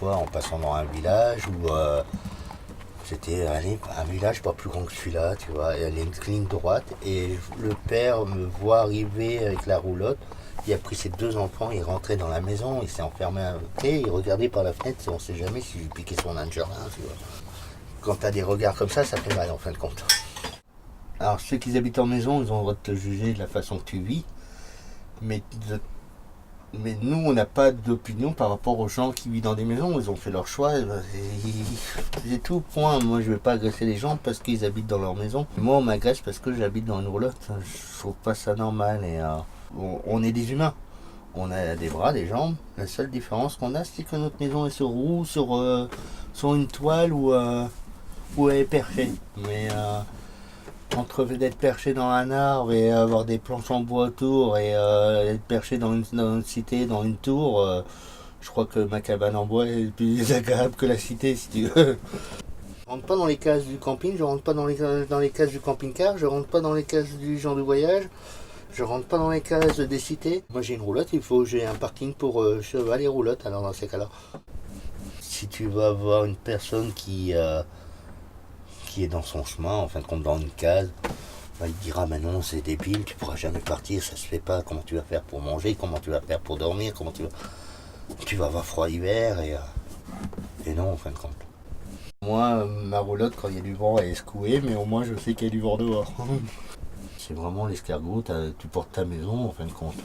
fois en passant dans un village où c'était un village pas plus grand que celui-là, tu vois. Il y avait une ligne droite et le père me voit arriver avec la roulotte. Il a pris ses 2 enfants, il rentrait dans la maison, il s'est enfermé à côté, il regardait par la fenêtre, on sait jamais si lui piquait son nain de jardin, tu vois. Quand t'as des regards comme ça fait mal en fin de compte. Alors ceux qui habitent en maison, ils ont le droit de te juger de la façon que tu vis, mais nous, on n'a pas d'opinion par rapport aux gens qui vivent dans des maisons. Ils ont fait leur choix. C'est tout, point. Moi, je ne vais pas agresser les gens parce qu'ils habitent dans leur maison. Moi, on m'agresse parce que j'habite dans une roulotte. Je trouve pas ça normal. Et on est des humains. On a des bras, des jambes. La seule différence qu'on a, c'est que notre maison est sur roue, sur une toile ou elle est perchée. Mais entre d'être perché dans un arbre et avoir des planches en bois autour et être perché dans une cité, dans une tour, je crois que ma cabane en bois est plus agréable que la cité, si tu veux. Je rentre pas dans les cases du camping, je rentre pas dans les cases du camping-car, je rentre pas dans les cases du genre de voyage, je rentre pas dans les cases des cités. Moi j'ai une roulotte, il faut que j'ai un parking pour cheval et roulotte, alors dans ces cas-là. Si tu vas voir une personne qui est dans son chemin, en fin de compte dans une case, il dira mais non c'est débile, tu pourras jamais partir, ça se fait pas, comment tu vas faire pour manger, comment tu vas faire pour dormir, tu vas avoir froid l'hiver et non en fin de compte. Moi ma roulotte quand il y a du vent elle est secouée, mais au moins je sais qu'il y a du vent dehors. C'est vraiment l'escargot, tu portes ta maison en fin de compte.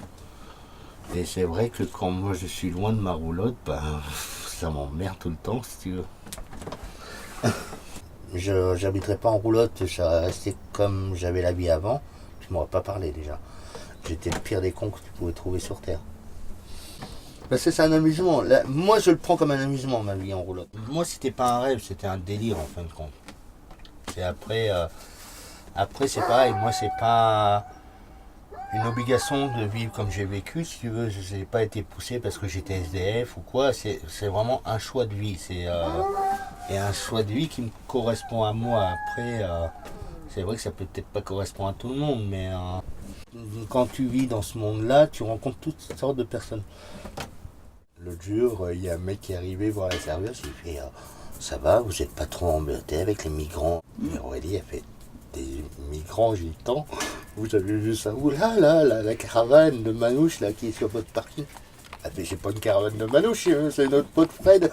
Et c'est vrai que quand moi je suis loin de ma roulotte, ça m'emmerde tout le temps si tu veux. Je n'habiterais pas en roulotte, je serais resté comme j'avais la vie avant, tu m'aurais pas parlé déjà. J'étais le pire des cons que tu pouvais trouver sur Terre. Parce que c'est un amusement. Là, moi je le prends comme un amusement ma vie en roulotte. Moi c'était pas un rêve, c'était un délire en fin de compte. Et après c'est pareil, moi c'est pas une obligation de vivre comme j'ai vécu, si tu veux, je n'ai pas été poussé parce que j'étais SDF ou quoi, c'est vraiment un choix de vie, et un choix de vie qui me correspond à moi. Après, c'est vrai que ça peut peut-être pas correspondre à tout le monde, mais quand tu vis dans ce monde-là, tu rencontres toutes sortes de personnes. L'autre jour, il y a un mec qui est arrivé voir la serveuse, il fait ça va, vous n'êtes pas trop embêtés avec les migrants? Et Aurélie a fait des migrants gitans, vous avez vu ça? Ouh là là, la caravane de Manouche là qui est sur votre parking. Ah mais c'est pas une caravane de Manouche, c'est notre pote Fred.